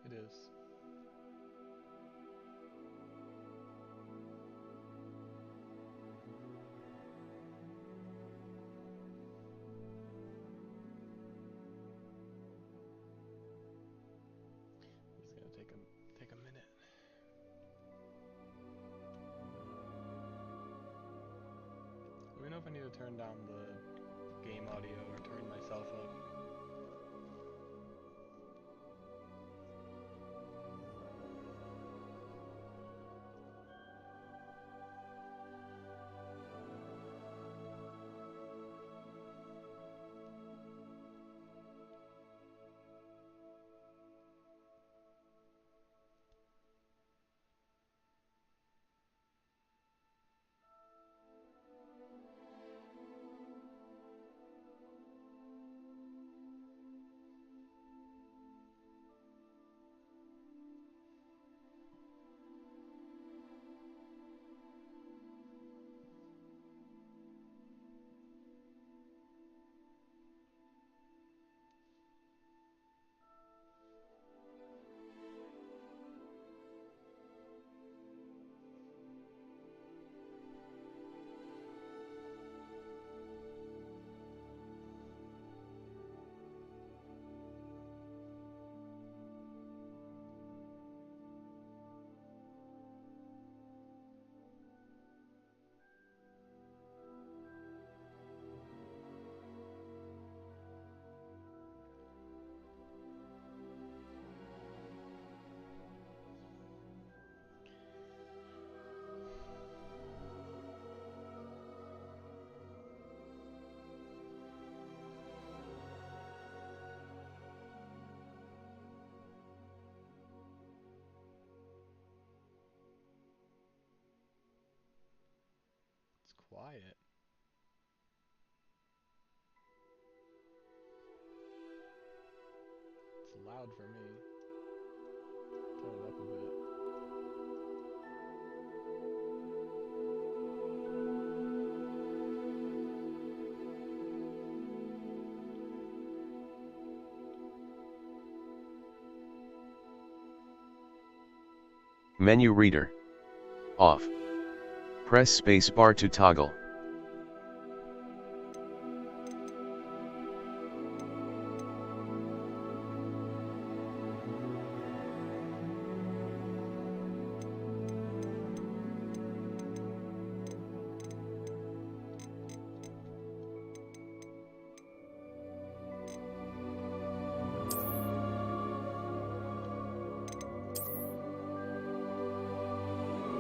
It is. It's gonna take a minute. Let me know if I need to turn down the game audio or turn myself up. It's quiet. It's loud for me. Turn it up a bit. Menu reader. Off. Press space bar to toggle.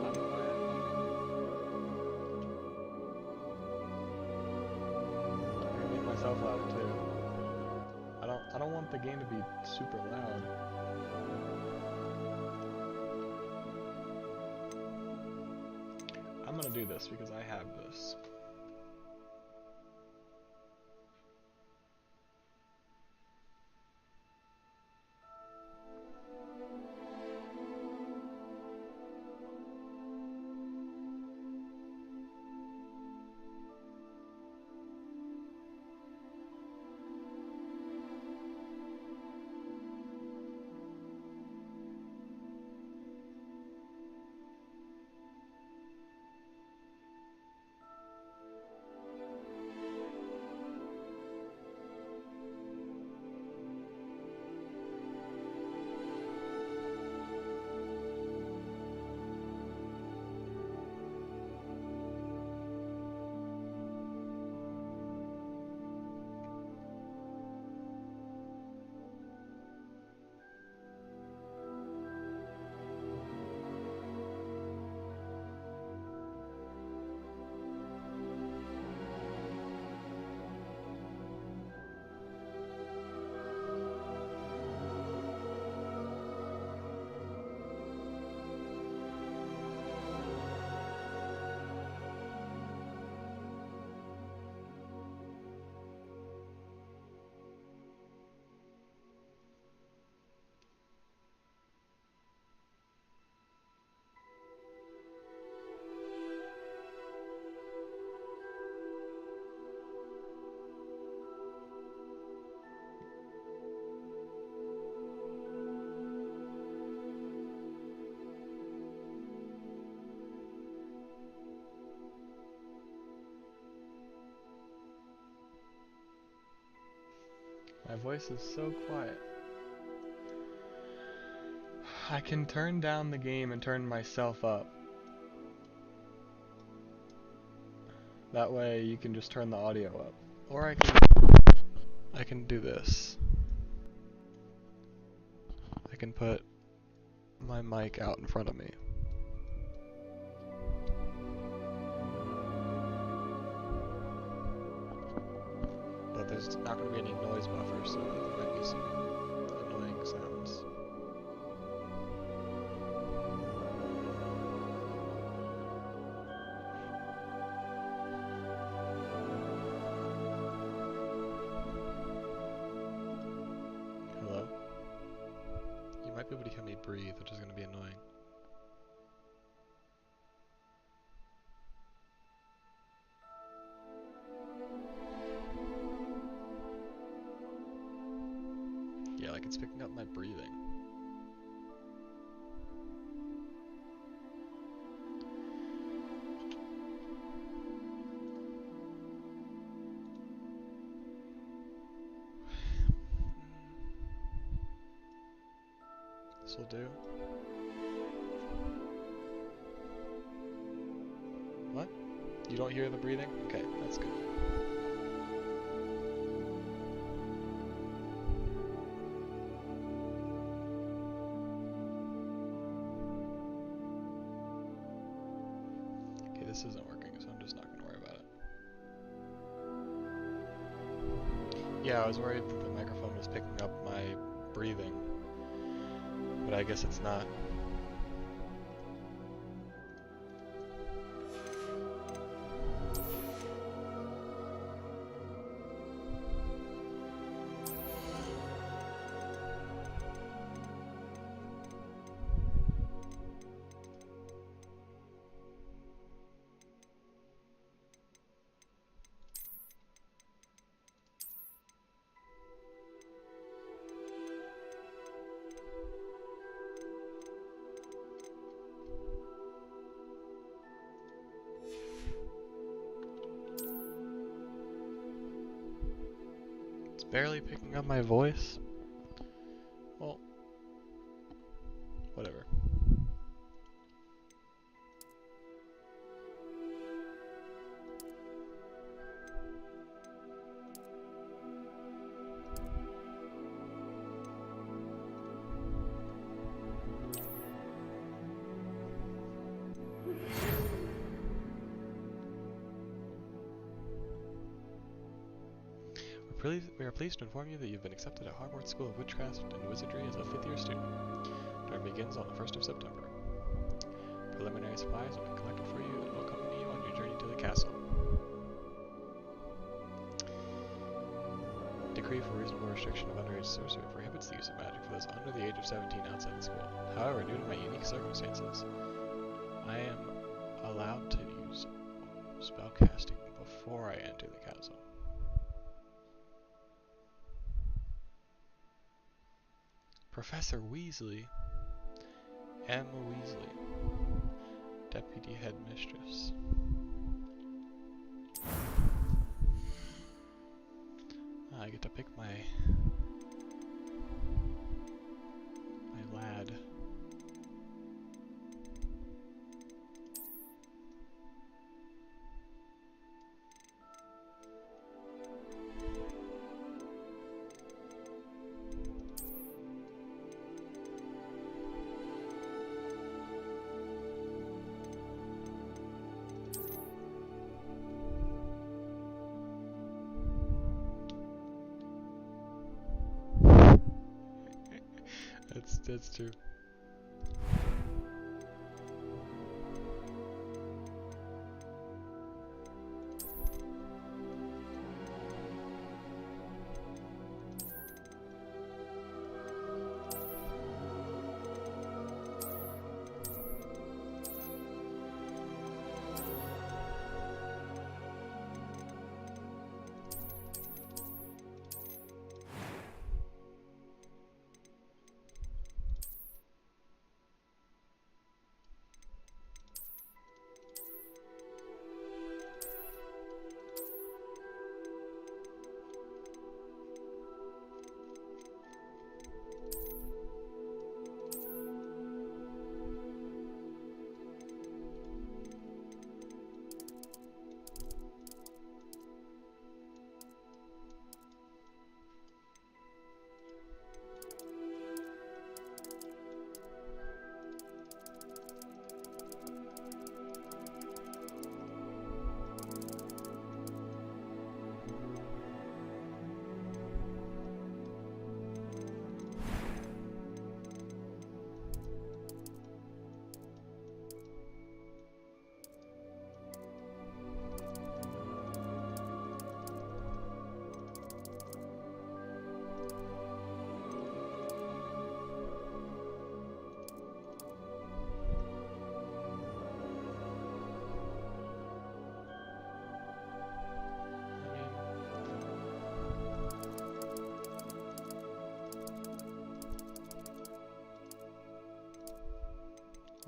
How do I can make myself louder too. I don't want the game to be super loud. I'm gonna do this because I have this. My voice is so quiet. I can turn down the game and turn myself up. That way you can just turn the audio up. Or I can do this. I can put my mic out in front of me. But there's not going to be any noise buffer, so there might be some annoying sounds. Hello? You might be able to hear me breathe, which is going to be annoying. Yeah, like it's picking up my breathing. This will do. What? You don't hear the breathing? Okay, that's good. Okay, this isn't working, so I'm just not going to worry about it. Yeah, I was worried that the microphone was picking up my breathing, but I guess it's not. Barely picking up my voice? Well, whatever. We are pleased to inform you that you've been accepted at Hogwarts School of Witchcraft and Wizardry as a 5th-year student. Term begins on the 1st of September. Preliminary supplies have been collected for you and will accompany you on your journey to the castle. Decree for reasonable restriction of underage sorcery prohibits the use of magic for those under the age of 17 outside the school. However, due to my unique circumstances, I am allowed to use spellcasting before I enter the castle. Professor Weasley, Emma Weasley, Deputy Headmistress. I get to pick my lad. That's true.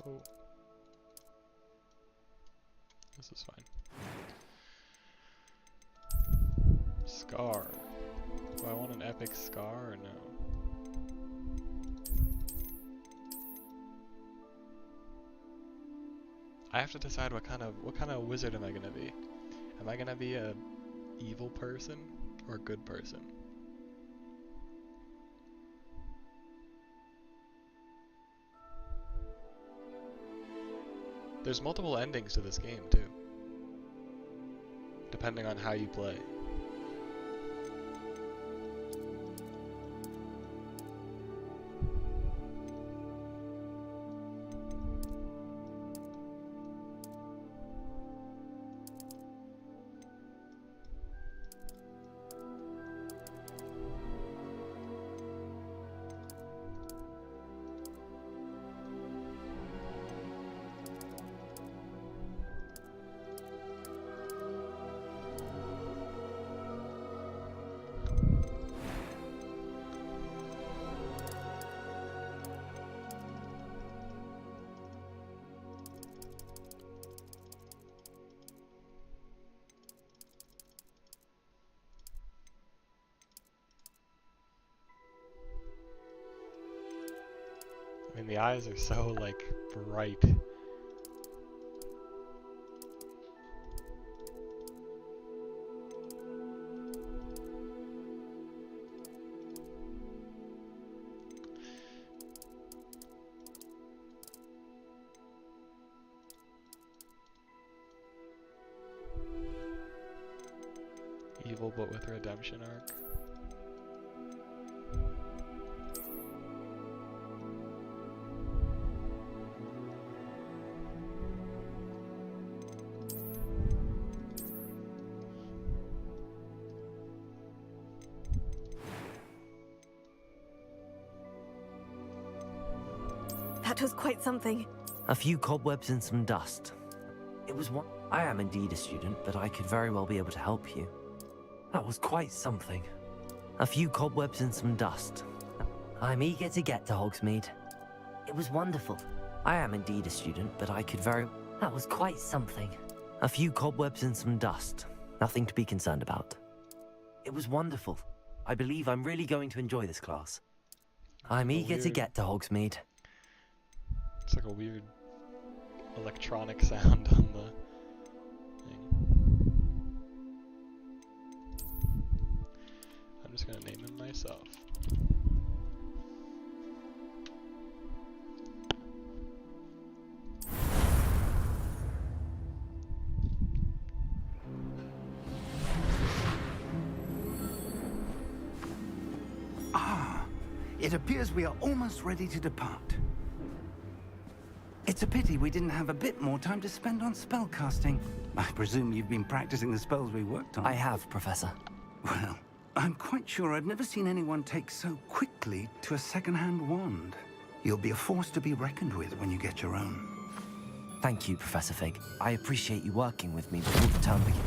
Oh. This is fine. Scar. Do I want an epic scar or no? I have to decide what kind of wizard am I gonna be? Am I gonna be a evil person or a good person? There's multiple endings to this game too, depending on how you play. I mean, the eyes are so, like, bright. Evil but with a redemption arc. That was quite something. A few cobwebs and some dust. It was one. I am indeed a student, but I could very well be able to help you. That was quite something. A few cobwebs and some dust. I'm eager to get to Hogsmeade. It was wonderful. I am indeed a student, but I could very... That was quite something. A few cobwebs and some dust. Nothing to be concerned about. It was wonderful. I believe I'm really going to enjoy this class. I'm eager to get to Hogsmeade. It's like a weird electronic sound on the thing. I'm just gonna name him myself. It appears we are almost ready to depart. It's a pity we didn't have a bit more time to spend on spellcasting. I presume you've been practicing the spells we worked on. I have, Professor. Well, I'm quite sure I've never seen anyone take so quickly to a second-hand wand. You'll be a force to be reckoned with when you get your own. Thank you, Professor Fig. I appreciate you working with me before the term begins.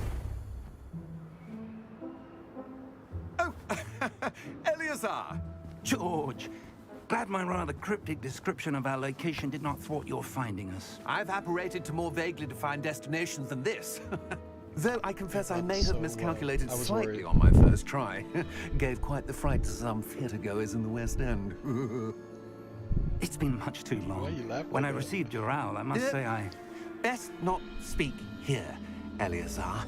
Oh, Eleazar! George! Glad my rather cryptic description of our location did not thwart your finding us. I've apparated to more vaguely defined destinations than this. Though I confess I may have miscalculated slightly on my first try. Gave quite the fright to some theatre-goers in the West End. It's been much too long. Why you laugh When like I that? received your owl, I must say I... Best not speak here, Eleazar.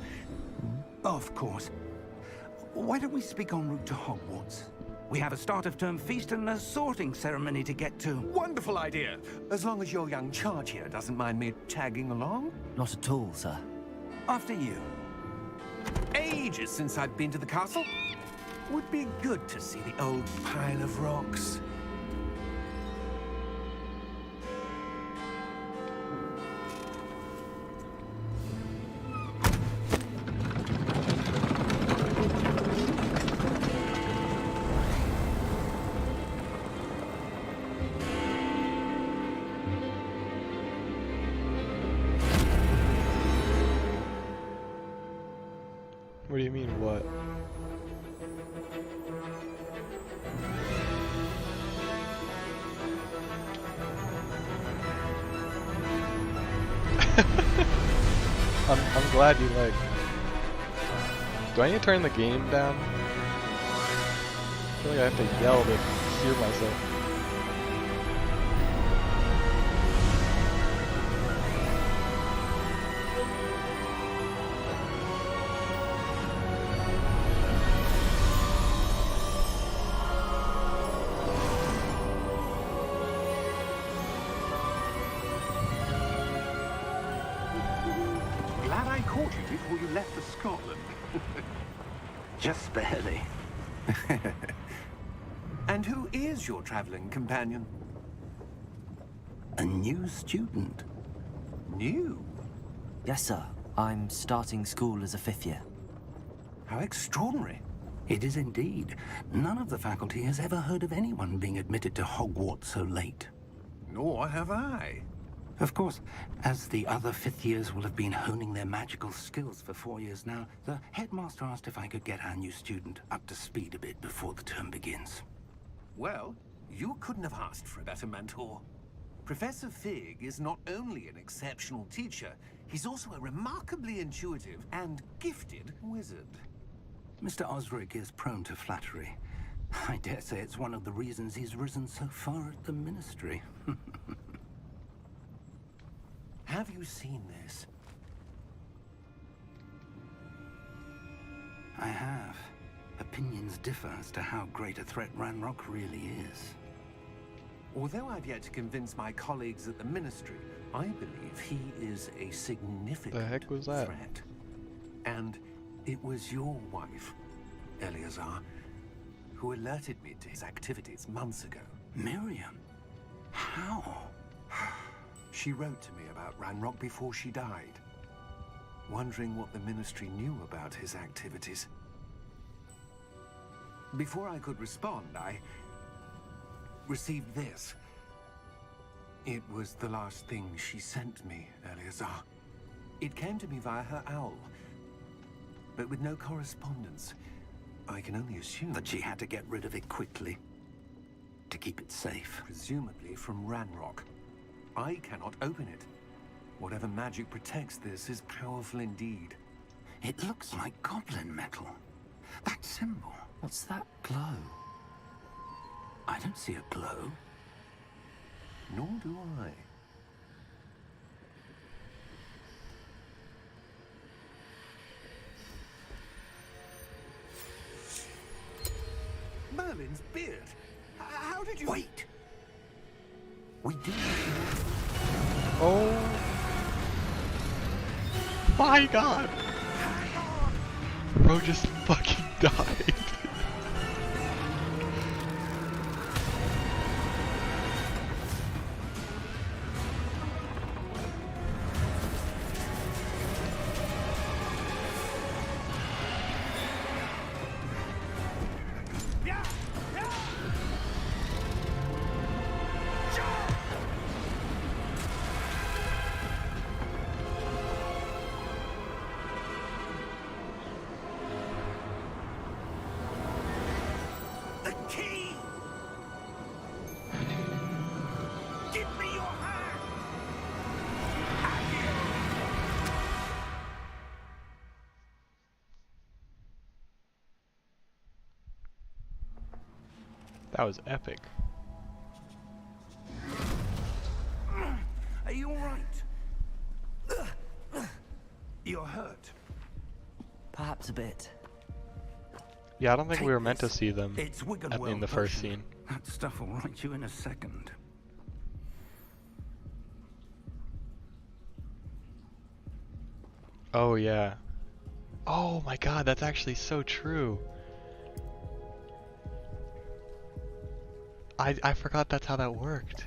Of course. Why don't we speak en route to Hogwarts? We have a start-of-term feast and a sorting ceremony to get to. Wonderful idea. As long as your young charge here doesn't mind me tagging along. Not at all, sir. After you. Ages since I've been to the castle. Would be good to see the old pile of rocks. What do you mean, what? glad you like. Do I need to turn the game down? I feel like I have to yell to hear myself. Glad I caught you before you left for Scotland. Just barely. And who is your traveling companion? A new student. New? Yes, sir. I'm starting school as a 5th year. How extraordinary. It is indeed. None of the faculty has ever heard of anyone being admitted to Hogwarts so late. Nor have I. Of course, as the other 5th years will have been honing their magical skills for 4 years now, the headmaster asked if I could get our new student up to speed a bit before the term begins. Well, you couldn't have asked for a better mentor. Professor Fig is not only an exceptional teacher, he's also a remarkably intuitive and gifted wizard. Mr. Osric is prone to flattery. I dare say it's one of the reasons he's risen so far at the ministry. Have you seen this? I have. Opinions differ as to how great a threat Ranrock really is. Although I've yet to convince my colleagues at the ministry, I believe he is a significant The heck was that? threat. And it was your wife, Eleazar, who alerted me to his activities months ago. Miriam? How? She wrote to me about Ranrock before she died, wondering what the ministry knew about his activities. Before I could respond, I received this. It was the last thing she sent me, Eleazar. It came to me via her owl, but with no correspondence. I can only assume That she had to get rid of it quickly. To keep it safe. presumably from Ranrock. I cannot open it. Whatever magic protects this is powerful indeed. It looks like goblin metal. That symbol. What's that glow? I don't see a glow. Nor do I. Merlin's beard. How did you... Wait! We do. Oh my god! Bro just fucking died. The key! Give me your hand! That was epic. Are you alright? You're hurt. Perhaps a bit. Yeah, I don't think Take we were meant to this. see them It's Wiggenweld in the first potion. scene. That stuff will right you in a second. Oh yeah. Oh my god, that's actually so true. I forgot that's how that worked.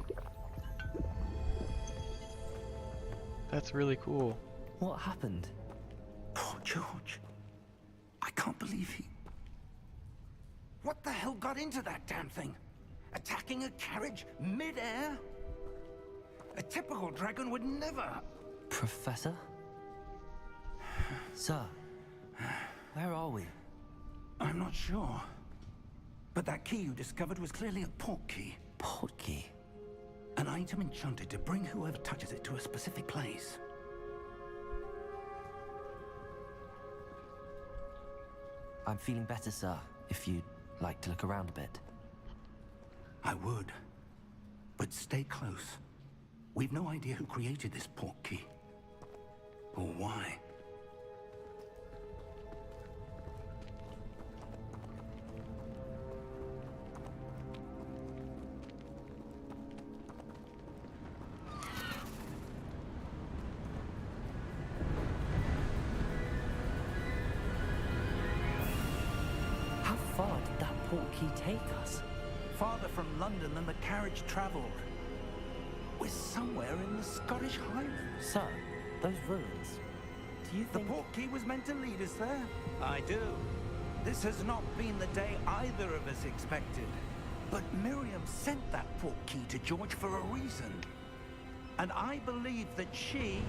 That's really cool. What happened? Poor George. I can't believe he... What the hell got into that damn thing? Attacking a carriage mid-air? A typical dragon would never... Professor? Sir, where are we? I'm not sure. But that key you discovered was clearly a port key. Port key. An item enchanted to bring whoever touches it to a specific place. I'm feeling better, sir, if you'd like to look around a bit. I would. But stay close. We've no idea who created this portkey. Or why. How far did that portkey take us? Farther from London than the carriage travelled. We're somewhere in the Scottish Highlands. Sir, those ruins. Do you The think... portkey was meant to lead us there? I do. This has not been the day either of us expected. But Miriam sent that portkey to George for a reason. And I believe that she,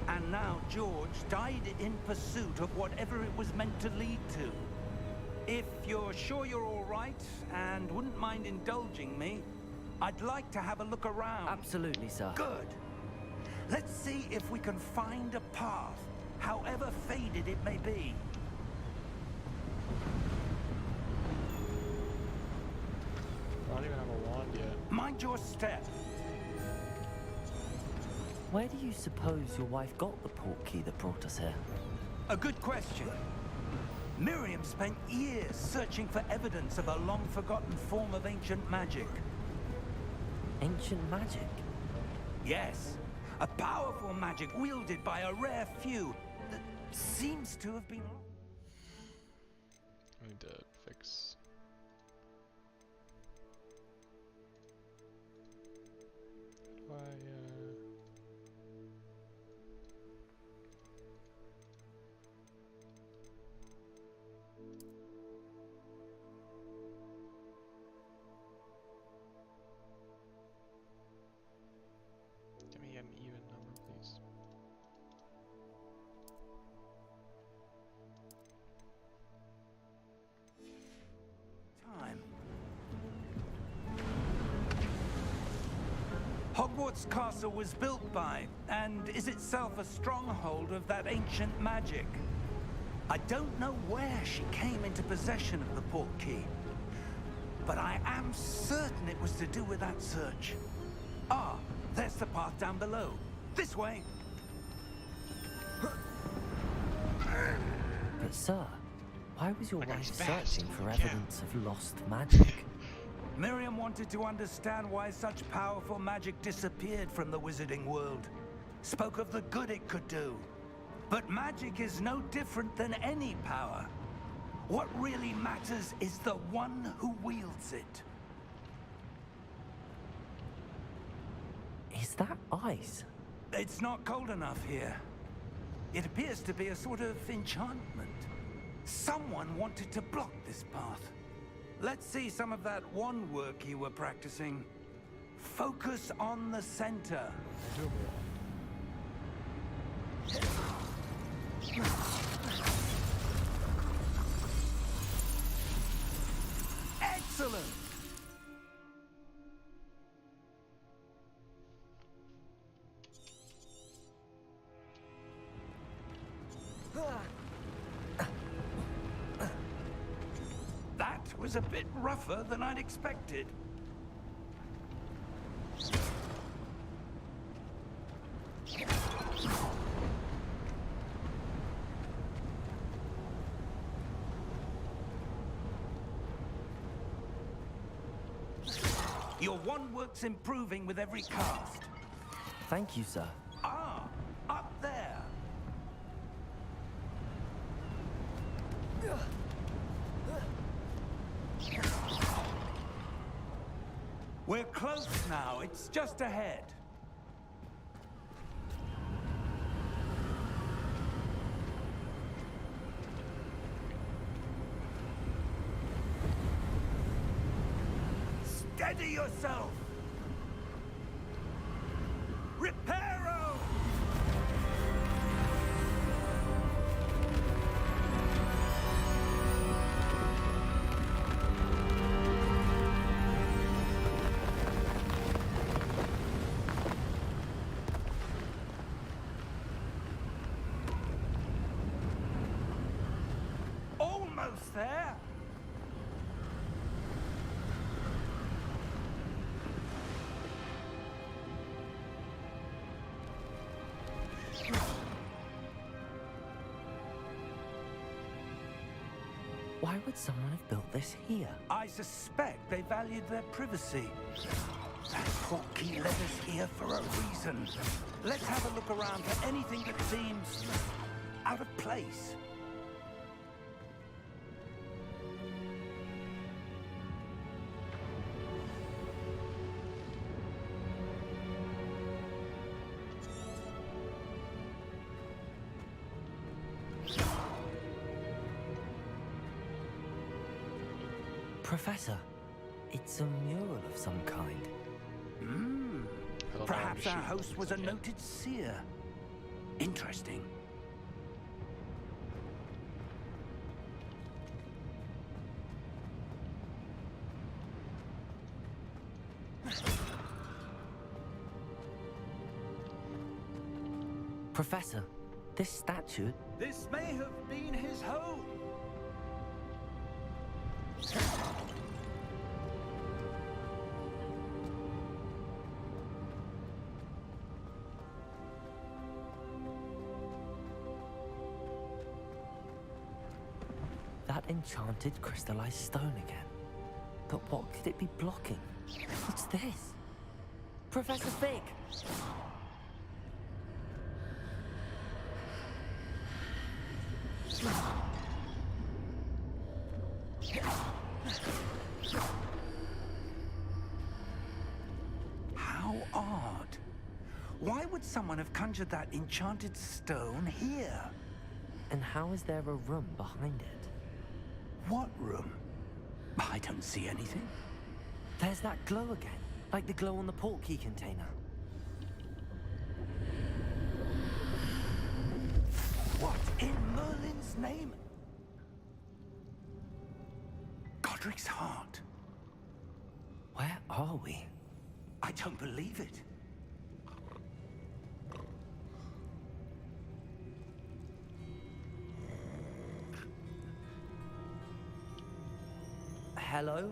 and now George, died in pursuit of whatever it was meant to lead to. If you're sure you're all right, and wouldn't mind indulging me, I'd like to have a look around. Absolutely, sir. Good. Let's see if we can find a path, however faded it may be. I don't even have a wand yet. Mind your step. Where do you suppose your wife got the portkey that brought us here? A good question. Miriam spent years searching for evidence of a long-forgotten form of ancient magic. Ancient magic? Yes, a powerful magic wielded by a rare few that seems to have been... I need to fix. How do I, Give me an even number, please. Time. Hogwarts Castle was built by, and is itself a stronghold of that ancient magic. I don't know where she came into possession of the portkey, but I am certain it was to do with that search. Ah, there's the path down below. This way. But sir, why was your That guy's wife fast, searching for holy cow. evidence of lost magic? Miriam wanted to understand why such powerful magic disappeared from the wizarding world. Spoke of the good it could do. But magic is no different than any power. What really matters is the one who wields it. Is that ice? It's not cold enough here. It appears to be a sort of enchantment. Someone wanted to block this path. Let's see some of that wand work you were practicing. Focus on the center. I do have a wand. Excellent! That was a bit rougher than I'd expected. Your wand work's improving with every cast. Thank you, sir. Ah, up there. We're close now. It's just ahead. Steady yourself. Reparo! Almost almost there. Why would someone have built this here? I suspect they valued their privacy. That portkey led us here for a reason. Let's have a look around for anything that seems out of place. Professor, it's a mural of some kind. I don't know how to Perhaps our shoot host things was a like that. noted seer. Interesting. Professor, this statue... This may have been his home. That enchanted crystallized stone again. But what could it be blocking? What's this? Professor Fig! How odd. Why would someone have conjured that enchanted stone here? And how is there a room behind it? What room? I don't see anything. There's that glow again, like the glow on the portkey container. What in Merlin's name? Godric's heart. Where are we? I don't believe it. Hello?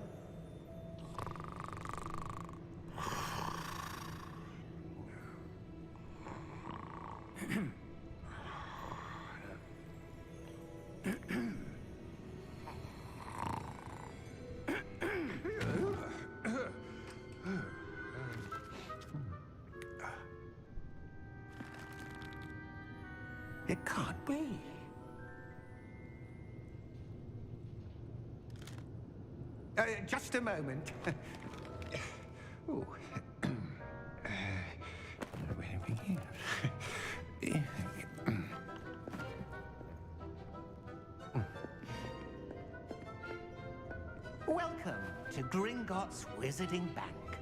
It can't be. Just a moment. Ooh. Where do we begin? Welcome to Gringotts Wizarding Bank.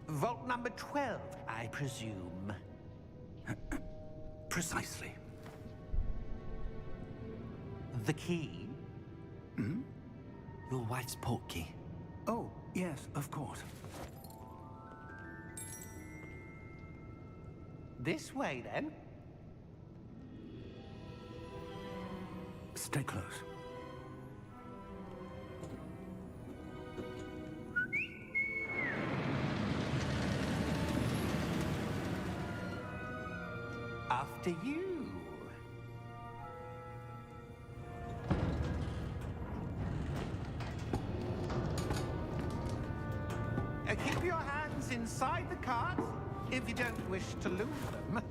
Vault number 12, I presume. Precisely. The key? Your wife's portkey. Oh, yes, of course. This way, then. Stay close. After you. Keep your hands inside the cart if you don't wish to lose them.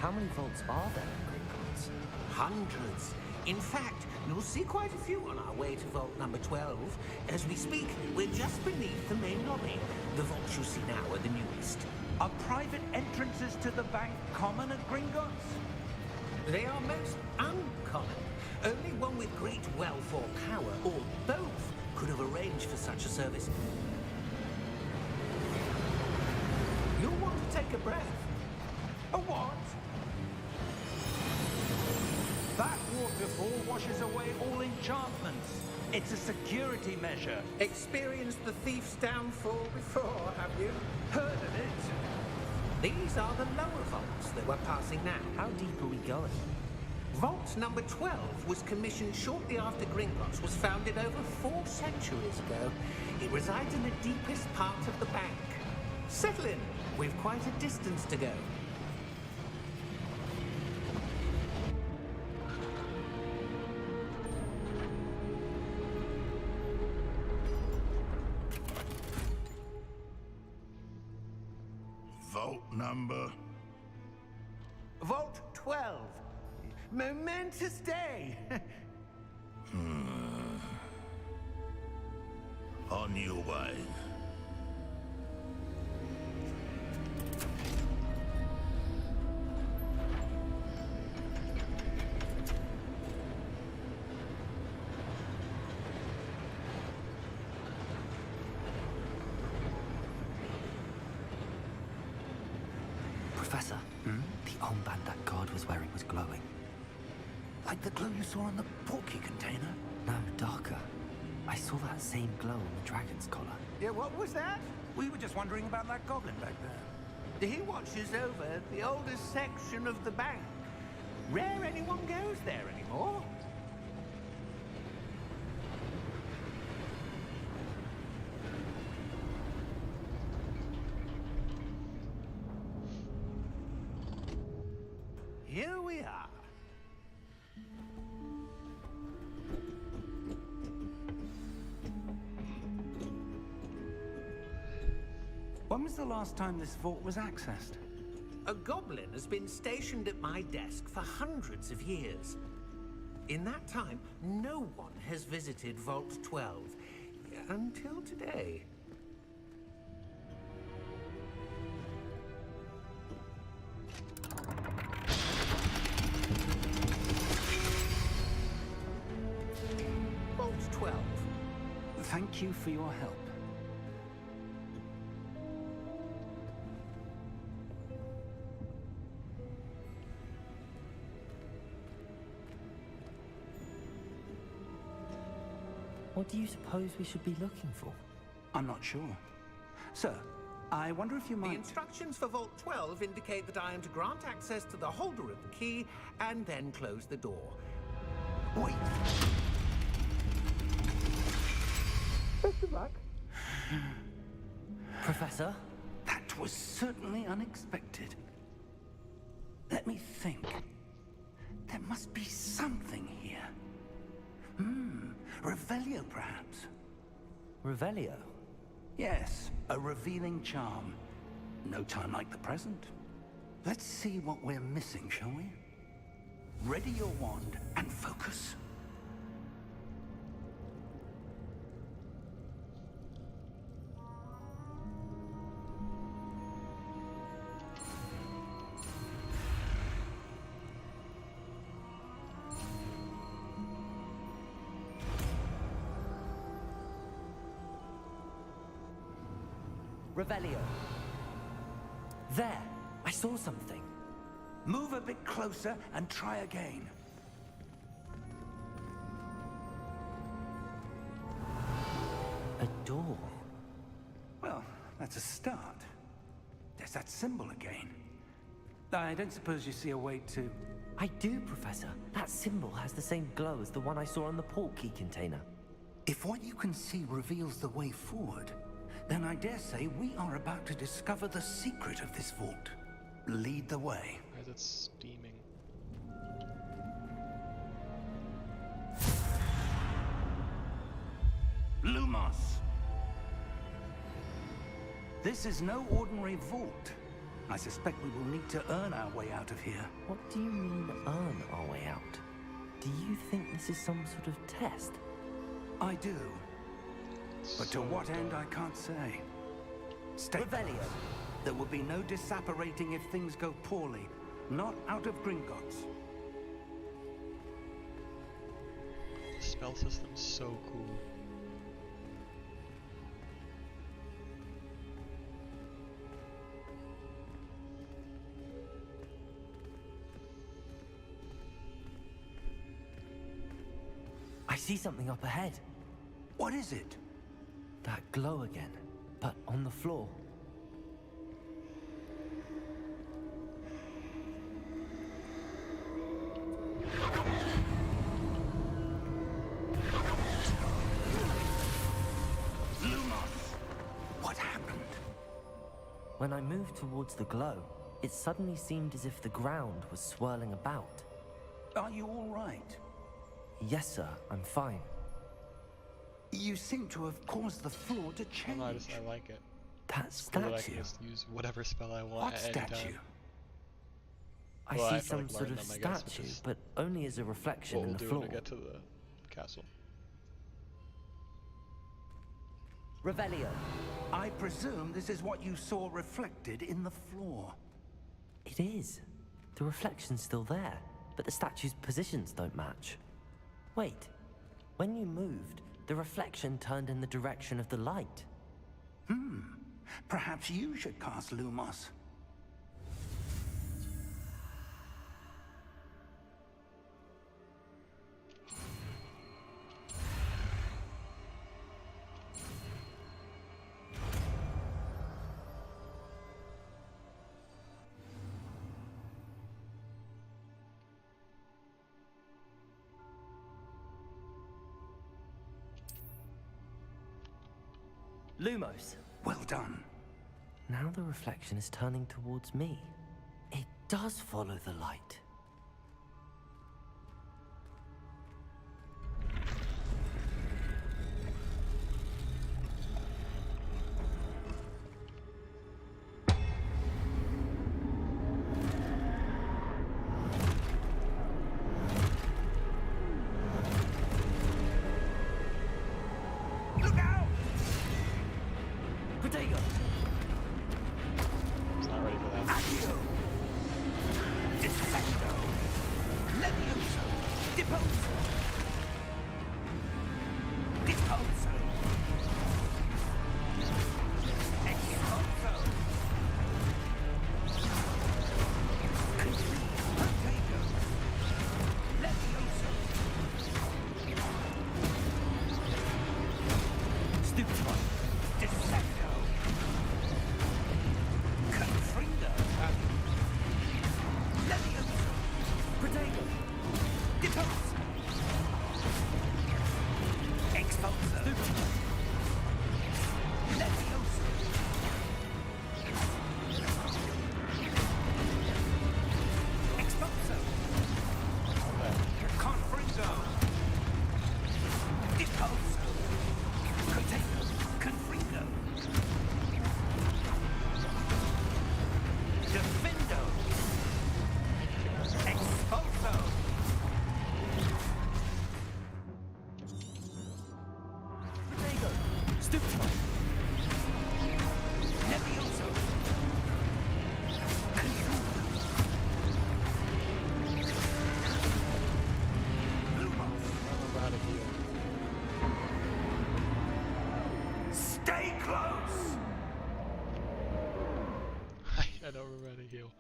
How many vaults are there in Gringotts? Hundreds. In fact, you'll see quite a few on our way to vault number 12. As we speak, we're just beneath the main lobby. The vaults you see now are the newest. Are private entrances to the bank common at Gringotts? They are most uncommon. Only one with great wealth or power, or both, could have arranged for such a service. You'll want to take a breath. A what? That waterfall washes away all enchantments. It's a security measure. Experienced the thief's downfall before, have you? Heard of it? These are the lower vaults that we're passing now. How deep are we going? Vault number 12 was commissioned shortly after Gringotts was founded over 4 centuries ago. It resides in the deepest part of the bank. Settle in. We've quite a distance to go. Vault number. Vault 12. Momentous day. On your way. Professor, the armband that guard was wearing was glowing. Like the glow you saw on the portkey container? No, darker. I saw that same glow on the dragon's collar. Yeah, what was that? We were just wondering about that goblin back there. He watches over the oldest section of the bank. Rare anyone goes there anymore. Here we are. When was the last time this vault was accessed? A goblin has been stationed at my desk for hundreds of years. In that time, no one has visited Vault 12 until today. Vault 12. Thank you for your help. What do you suppose we should be looking for? I'm not sure. Sir, I wonder if you The might... instructions for Vault 12 indicate that I am to grant access to the holder of the key and then close the door. Wait! Best of luck. Professor? That was certainly unexpected. Let me think. There must be something here. Revelio, perhaps? Revelio? Yes, a revealing charm. No time like the present. Let's see what we're missing, shall we? Ready your wand and focus. Revelio. There! I saw something. Move a bit closer and try again. A door. Well, that's a start. There's that symbol again. I don't suppose you see a way to... I do, Professor. That symbol has the same glow as the one I saw on the portkey container. If what you can see reveals the way forward, then I dare say we are about to discover the secret of this vault. Lead the way. Why is it steaming? Lumos! This is no ordinary vault. I suspect we will need to earn our way out of here. What do you mean, earn our way out? Do you think this is some sort of test? I do. But to So what end, dumb. I can't say. Stay Revelio. close. There will be no disapparating if things go poorly. Not out of Gringotts. The spell system's so cool. I see something up ahead. What is it? That glow again, but on the floor. What happened? When I moved towards the glow, it suddenly seemed as if the ground was swirling about. Are you all right? Yes, sir, I'm fine. You seem to have caused the floor to Oh, change. no, I like it. That It's cool that I statue. can just use whatever spell I want What at any statue? time. I Well, I see have to, some like, sort learn of them, I guess, which statue, is but only as a reflection What in we'll the do floor. when we get to the castle. Revelio. I presume this is what you saw reflected in the floor. It is. The reflection's still there, but the statue's positions don't match. Wait, when you moved, the reflection turned in the direction of the light. Perhaps you should cast Lumos. Lumos. Well done. Now the reflection is turning towards me. It does follow the light. Look out! Protego! It's not ready for that. Accio! Defendo! Levioso! Deposo! Deposo! Expulso! Protego! Levioso! Stupid one. Defendo! Confringo! Levioso! Protego! Deposo! Expulso! Levioso! Expulso! Confringo! Deposo! Protego! Confringo! Defendo! Expulso! Protego! Stupid one. Levioso! Lumos! I don't remember how to heal. Stay close! I don't remember how to heal.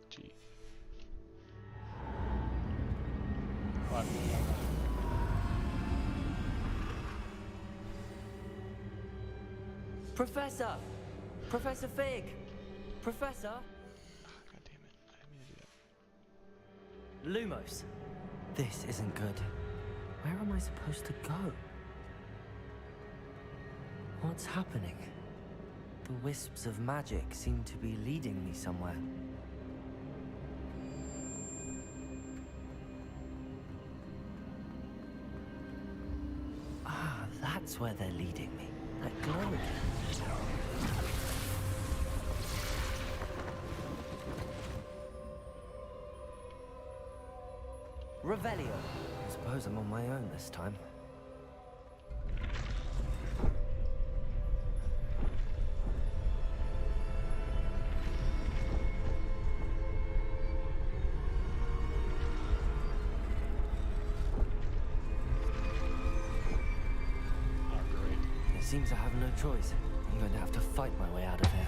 G. What? Professor! Professor Fig! Professor! God damn it. I didn't mean to do that. Lumos. This isn't good. Where am I supposed to go? What's happening? The wisps of magic seem to be leading me somewhere. Ah, that's where they're leading me. That glow again. Revelio. I suppose I'm on my own this time. Oh, great. It seems I have no choice. I'm going to have to fight my way out of here.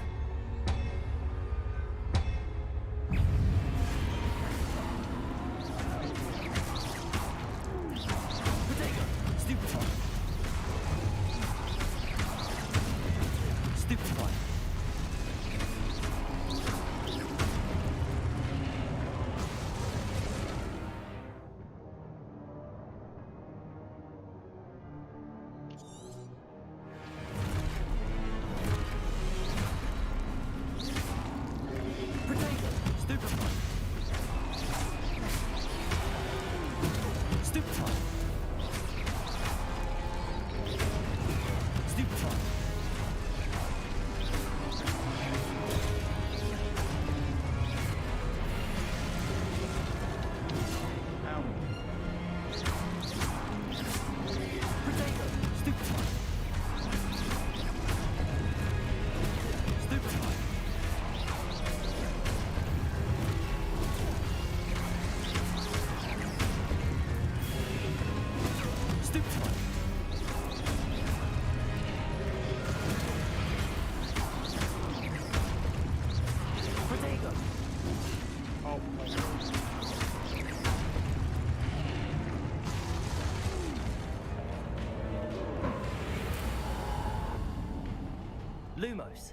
Lumos.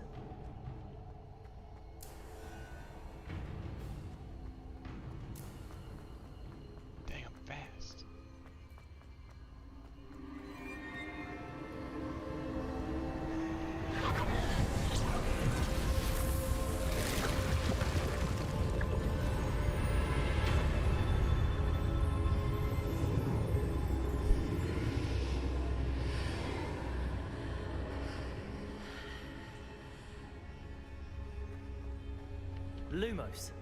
Dang, I'm fast. Lumos.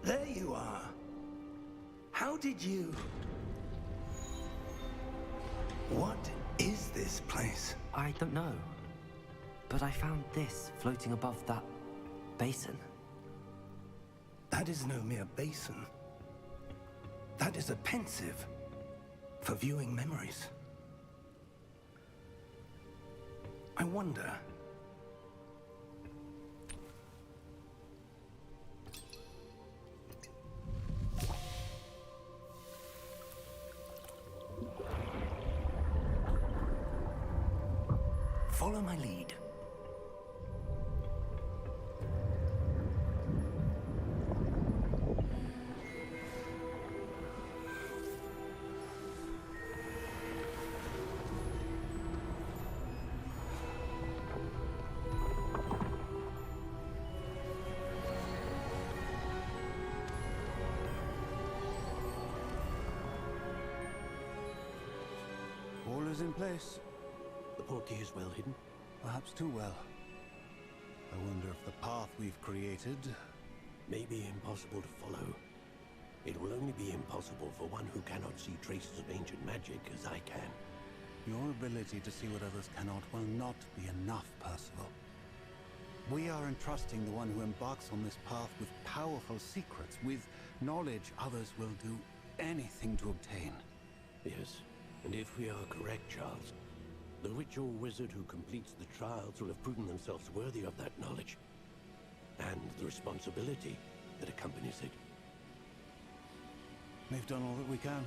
There you are. How did you... What is this place? I don't know. But I found this floating above that basin. That is no mere basin. That is a pensive for viewing memories. I wonder... Follow my lead. All is in place. The portkey is well hidden. Perhaps too well. I wonder if the path we've created... May be impossible to follow. It will only be impossible for one who cannot see traces of ancient magic as I can. Your ability to see what others cannot will not be enough, Percival. We are entrusting the one who embarks on this path with powerful secrets, with knowledge others will do anything to obtain. Yes, and if we are correct, Charles, the witch or wizard who completes the trials will have proven themselves worthy of that knowledge, and the responsibility that accompanies it. We've done all that we can.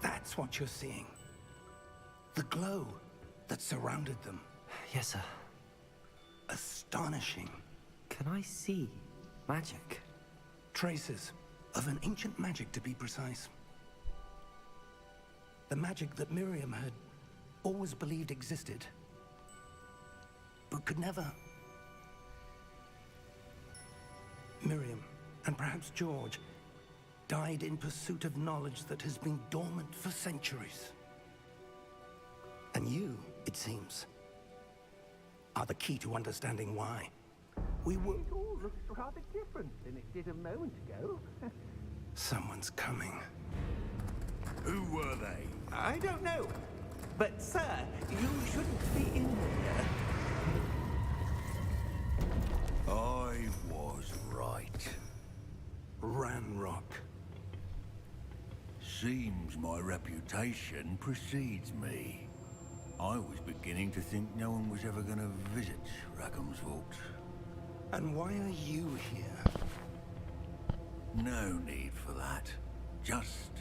That's what you're seeing. The glow that surrounded them. Yes, sir. Astonishing. Can I see magic? Traces of an ancient magic, to be precise. The magic that Miriam had always believed existed, but could never. Miriam, and perhaps George, died in pursuit of knowledge that has been dormant for centuries. And you, it seems, are the key to understanding why. We were... It all looks rather different than it did a moment ago. Someone's coming. Who were they? I don't know. But, sir, you shouldn't be in here. I was right. Ranrock. Seems my reputation precedes me. I was beginning to think no one was ever going to visit Rackham's Vault. And why are you here? No need for that. Just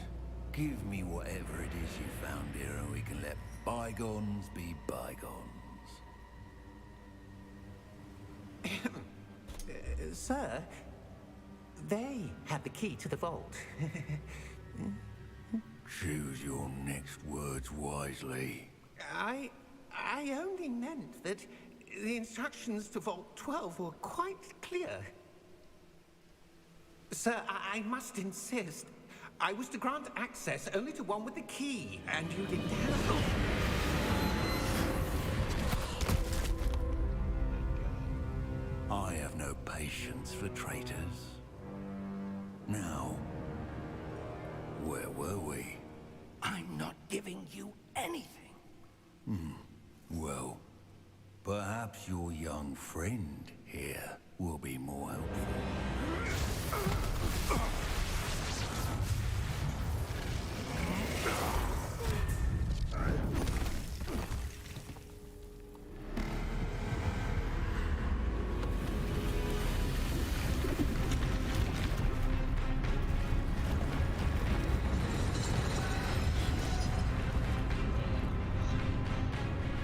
give me whatever it is you found here and we can let bygones be bygones. Sir, they had the key to the vault. Choose your next words wisely. I only meant that the instructions to Vault 12 were quite clear. Sir, I must insist. I was to grant access only to one with the key, and you didn't have them. I have no patience for traitors. Now, where were we? I'm not giving you anything. Well, perhaps your young friend here will be more helpful.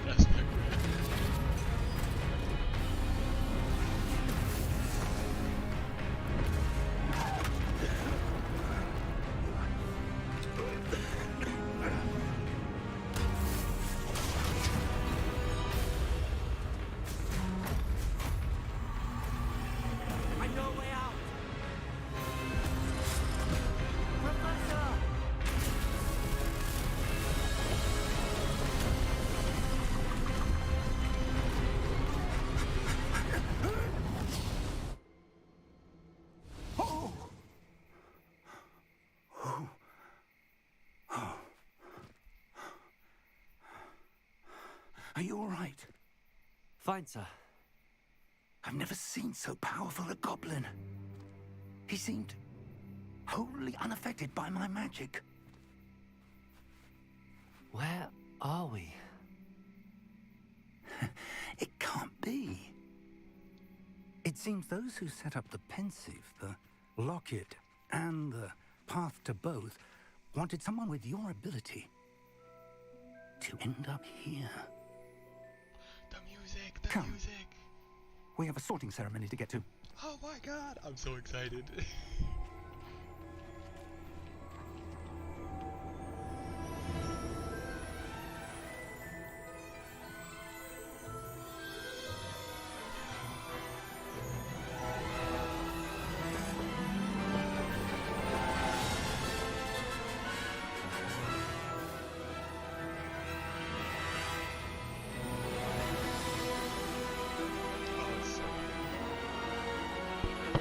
That's not great. I know a way out. Professor! Are you all right? Fine, sir. I've never seen so powerful a goblin. He seemed wholly unaffected by my magic. Where are we? It can't be. It seems those who set up the pensive, the locket, and the path to both wanted someone with your ability to end up here. The music, the Come. music. We have a sorting ceremony to get to. Oh my god, I'm so excited.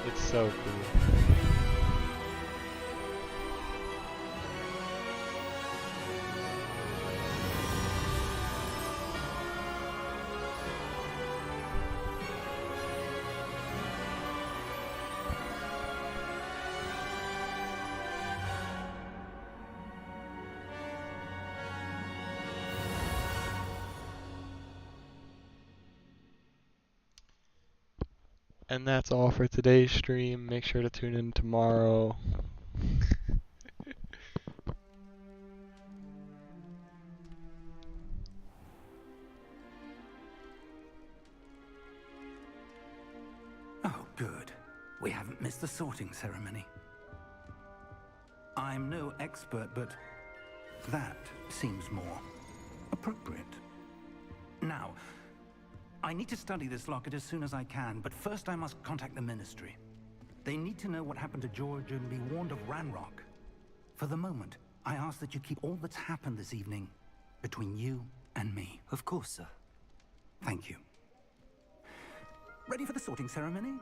It's so cool. And that's all for today's stream. Make sure to tune in tomorrow. Oh, good. We haven't missed the sorting ceremony. I'm no expert, but that seems more appropriate. Now, I need to study this locket as soon as I can, but first I must contact the Ministry. They need to know what happened to George and be warned of Ranrock. For the moment, I ask that you keep all that's happened this evening between you and me. Of course, sir. Thank you. Ready for the sorting ceremony?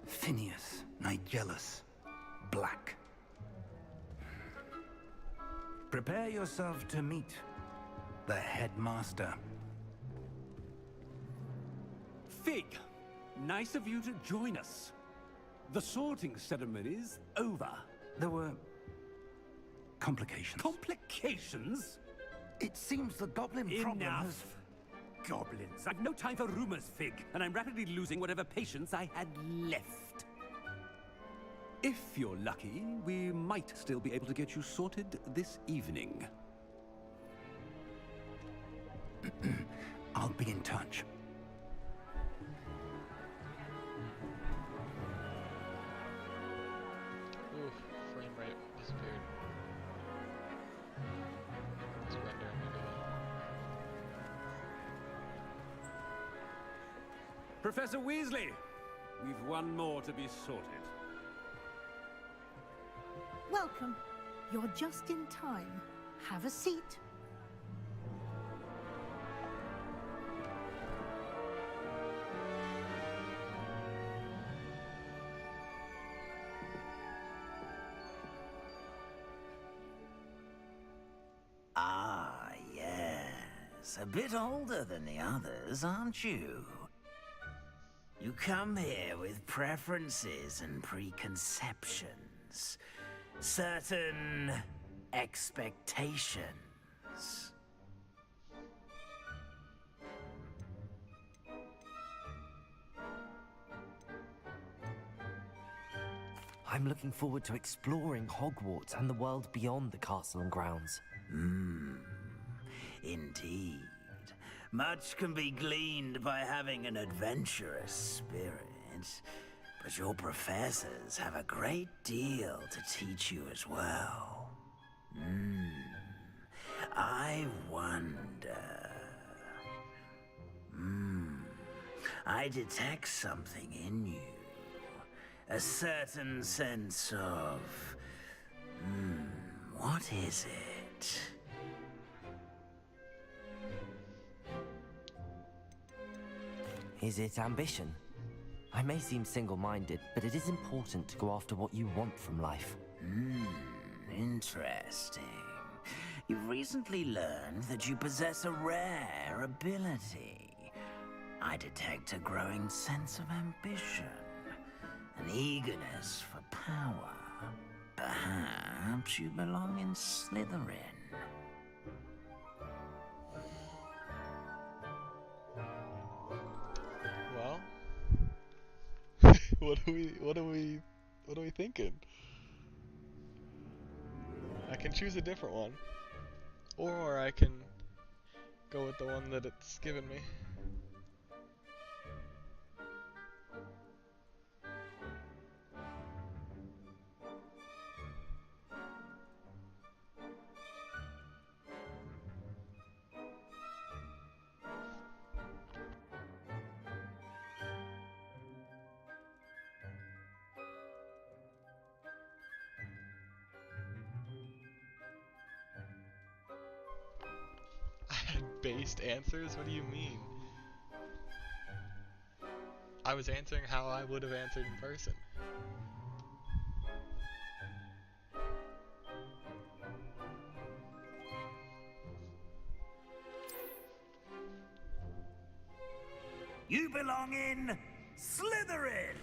Phineas, Nigellus, Black. Prepare yourself to meet the headmaster. Fig, nice of you to join us. The sorting ceremony's over. There were complications. Complications? It seems the goblin problem has... Enough. Goblins. I've no time for rumors, Fig, and I'm rapidly losing whatever patience I had left. If you're lucky, we might still be able to get you sorted this evening. I'll be in touch. Oof, frame rate disappeared. It's rendering again. Professor Weasley, we've one more to be sorted. Welcome. You're just in time. Have a seat. Ah, yes. A bit older than the others, aren't you? You come here with preferences and preconceptions. Certain expectations. I'm looking forward to exploring Hogwarts and the world beyond the castle and grounds. Indeed. Much can be gleaned by having an adventurous spirit, but your professors have a great deal to teach you as well. I wonder... I detect something in you. A certain sense of... what is it? Is it ambition? I may seem single-minded, but it is important to go after what you want from life. Interesting. You've recently learned that you possess a rare ability. I detect a growing sense of ambition, an eagerness for power. Perhaps you belong in Slytherin. Well, what are we thinking? I can choose a different one, or I can go with the one that it's given me. Based answers? What do you mean? I was answering how I would have answered in person. You belong in Slytherin!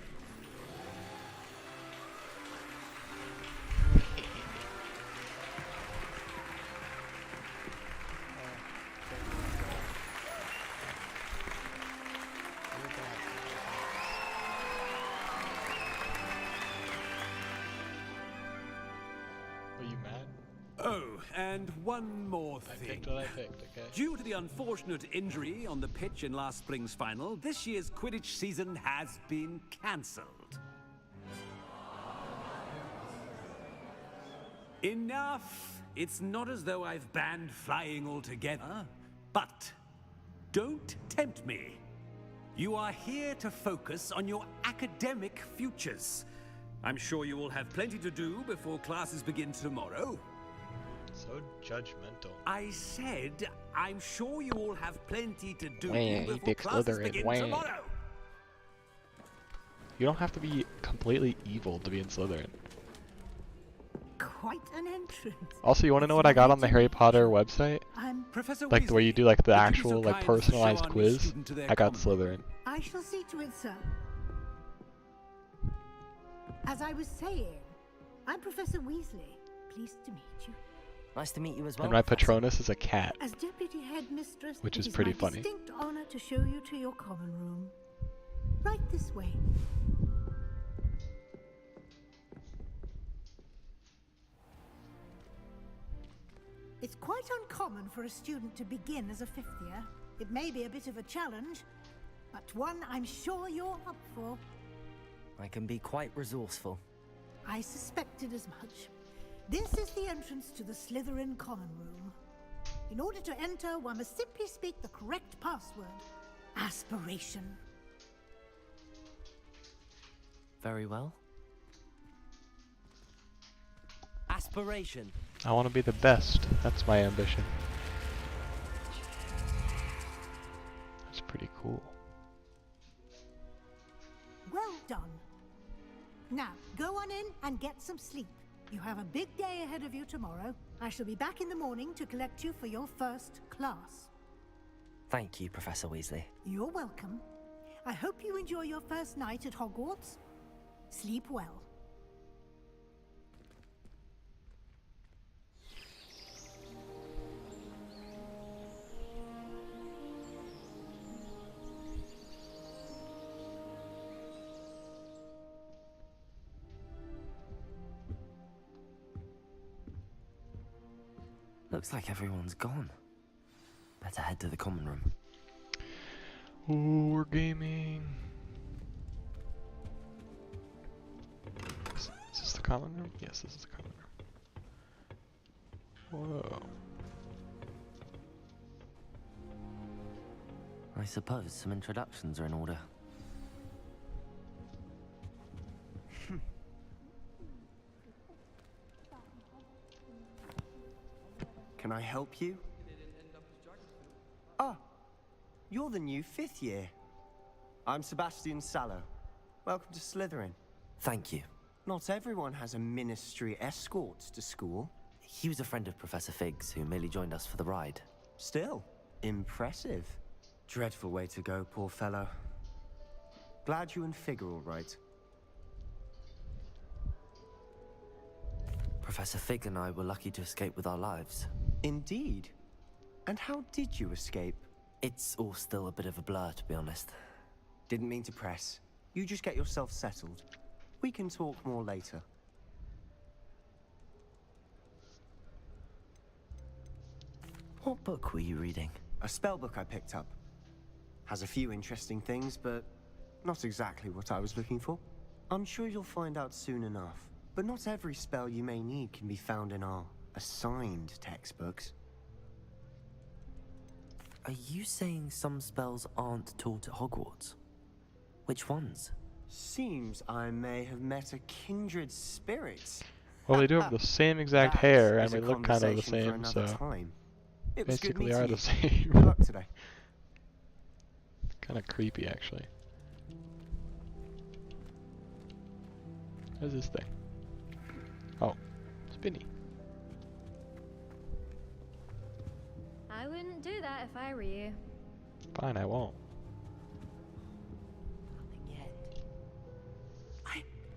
Were you mad? Oh, and one more thing. I picked what I picked, okay? Due to the unfortunate injury on the pitch in last spring's final, this year's Quidditch season has been cancelled. Enough! It's not as though I've banned flying altogether, but don't tempt me. You are here to focus on your academic futures. I'm sure you will have plenty to do before classes begin tomorrow. So judgmental. I said, I'm sure you all have plenty to do Wah, before classes begin tomorrow. You don't have to be completely evil to be in Slytherin. Quite an entrance. Also, you want to know what I got on the Harry Potter website? Professor Like where you do like the actual like personalized quiz? I got Slytherin. I shall see to it, sir. As I was saying, I'm Professor Weasley. Pleased to meet you. Nice to meet you as well. And my Professor. Patronus is a cat. As Deputy Headmistress, Which it is pretty my funny. distinct honor to show you to your common room. Right this way. It's quite uncommon for a student to begin as a fifth year. It may be a bit of a challenge, but one I'm sure you're up for. I can be quite resourceful. I suspected as much. This is the entrance to the Slytherin common room. In order to enter, one must simply speak the correct password. Aspiration. Very well. Aspiration. I want to be the best. That's my ambition. That's pretty cool. Well done. Now, go on in and get some sleep. You have a big day ahead of you tomorrow. I shall be back in the morning to collect you for your first class. Thank you, Professor Weasley. You're welcome. I hope you enjoy your first night at Hogwarts. Sleep well. Looks like everyone's gone. Better head to the common room. Ooh, we're gaming. Is this the common room? Yes, this is the common room. Whoa. I suppose some introductions are in order. Can I help you? Ah, you're the new 5th year. I'm Sebastian Sallow. Welcome to Slytherin. Thank you. Not everyone has a ministry escort to school. He was a friend of Professor Fig's who merely joined us for the ride. Still, impressive. Dreadful way to go, poor fellow. Glad you and Fig are all right. Professor Fig and I were lucky to escape with our lives. Indeed. And how did you escape? It's all still a bit of a blur, to be honest. Didn't mean to press. You just get yourself settled. We can talk more later. What book were you reading? A spell book I picked up. Has a few interesting things, but not exactly what I was looking for. I'm sure you'll find out soon enough. But not every spell you may need can be found in our assigned textbooks. Are you saying some spells aren't taught at Hogwarts? Which ones? Seems I may have met a kindred spirit. Well, they do have the same exact hair, and we look kind of the same, so it was good basically are the meeting you. same. Good luck today. Kind of creepy, actually. What is this thing? Oh, spinny. I wouldn't do that if I were you. Fine, I won't. Nothing yet.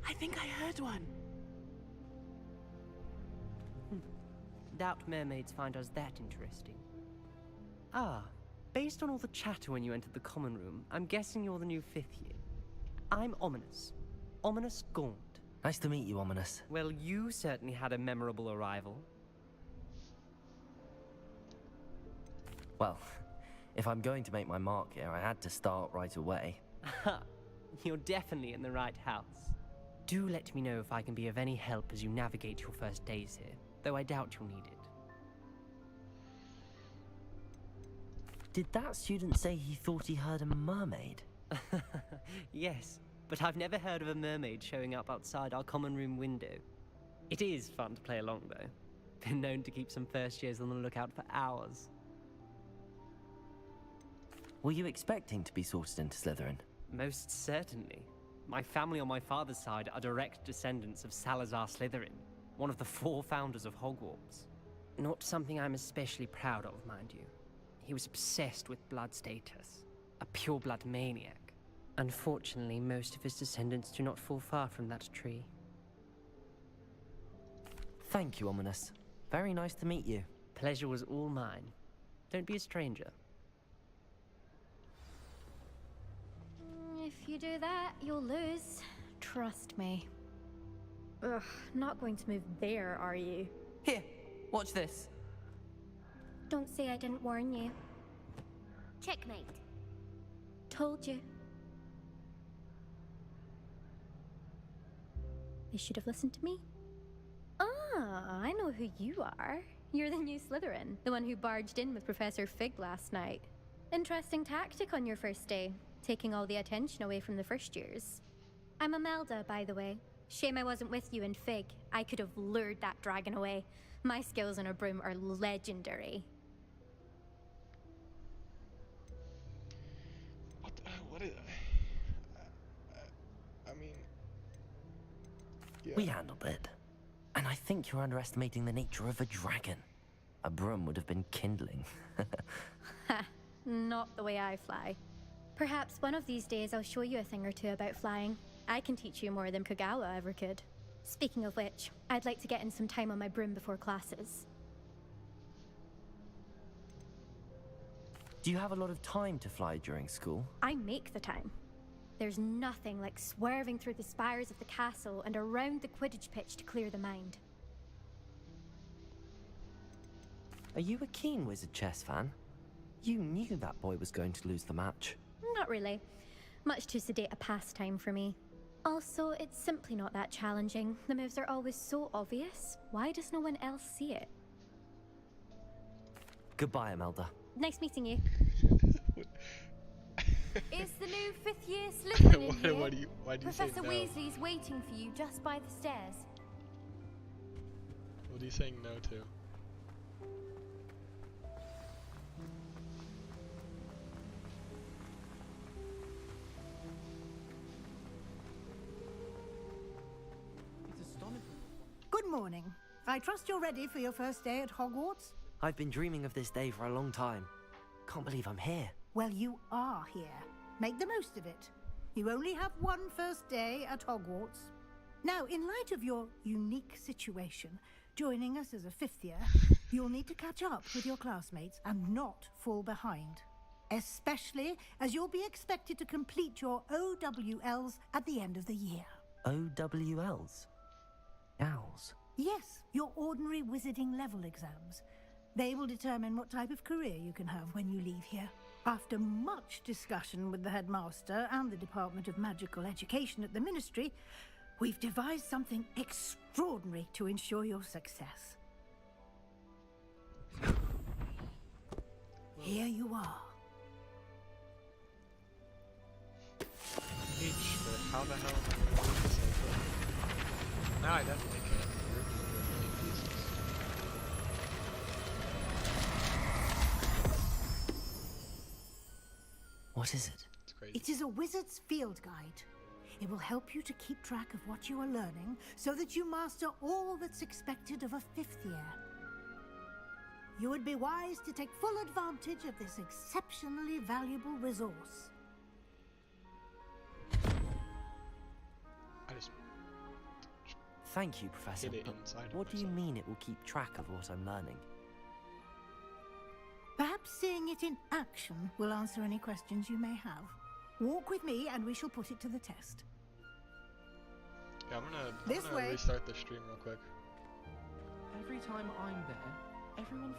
I think I heard one. Doubt mermaids find us that interesting. Ah, based on all the chatter when you entered the common room, I'm guessing you're the new 5th year. I'm Ominous. Ominous Gaunt. Nice to meet you, Ominous. Well, you certainly had a memorable arrival. Well, if I'm going to make my mark here, I had to start right away. You're definitely in the right house. Do let me know if I can be of any help as you navigate your first days here, though I doubt you'll need it. Did that student say he thought he heard a mermaid? Yes, but I've never heard of a mermaid showing up outside our common room window. It is fun to play along, though. Been known to keep some first years on the lookout for hours. Were you expecting to be sorted into Slytherin? Most certainly. My family on my father's side are direct descendants of Salazar Slytherin, one of the 4 founders of Hogwarts. Not something I'm especially proud of, mind you. He was obsessed with blood status, a pure-blood maniac. Unfortunately, most of his descendants do not fall far from that tree. Thank you, Ominous. Very nice to meet you. Pleasure was all mine. Don't be a stranger. If you do that, you'll lose. Trust me. Ugh, not going to move there, are you? Here, watch this. Don't say I didn't warn you. Checkmate. Told you. They should have listened to me. Ah, I know who you are. You're the new Slytherin, the one who barged in with Professor Fig last night. Interesting tactic on your first day, taking all the attention away from the first years. I'm Imelda, by the way. Shame I wasn't with you in Fig. I could have lured that dragon away. My skills on a broom are legendary. What is... I mean... Yeah. We handled it. And I think you're underestimating the nature of a dragon. A broom would have been kindling. Ha, not the way I fly. Perhaps one of these days I'll show you a thing or two about flying. I can teach you more than Kagawa ever could. Speaking of which, I'd like to get in some time on my broom before classes. Do you have a lot of time to fly during school? I make the time. There's nothing like swerving through the spires of the castle and around the Quidditch pitch to clear the mind. Are you a keen Wizard chess fan? You knew that boy was going to lose the match. Not really. Much too sedate a pastime for me. Also, it's simply not that challenging. The moves are always so obvious. Why does no one else see it? Goodbye, Imelda. Nice meeting you. Is the new fifth-year Slytherin in here? Why do you say Professor no? Weasley's waiting for you just by the stairs. What are you saying no to? Good morning. I trust you're ready for your first day at Hogwarts? I've been dreaming of this day for a long time. Can't believe I'm here. Well, you are here. Make the most of it. You only have one first day at Hogwarts. Now, in light of your unique situation, joining us as a fifth year, you'll need to catch up with your classmates and not fall behind. Especially as you'll be expected to complete your OWLs at the end of the year. OWLs? Owls? Yes, your ordinary wizarding level exams. They will determine what type of career you can have when you leave here. After much discussion with the headmaster and the Department of Magical Education at the Ministry, we've devised something extraordinary to ensure your success. Here you are. H, but how the hell am I going to read this like that? Now I definitely can. You're into a million pieces. What is it? It's crazy. It is a wizard's field guide. It will help you to keep track of what you are learning so that you master all that's expected of a fifth year. You would be wise to take full advantage of this exceptionally valuable resource. I just Thank you, Professor. hid it But inside of what do you myself. mean it will keep track of what I'm learning? Perhaps seeing it in action will answer any questions you may have. Walk with me and we shall put it to the test. Yeah, I'm This gonna way. restart the stream real quick. Every time I'm there, everyone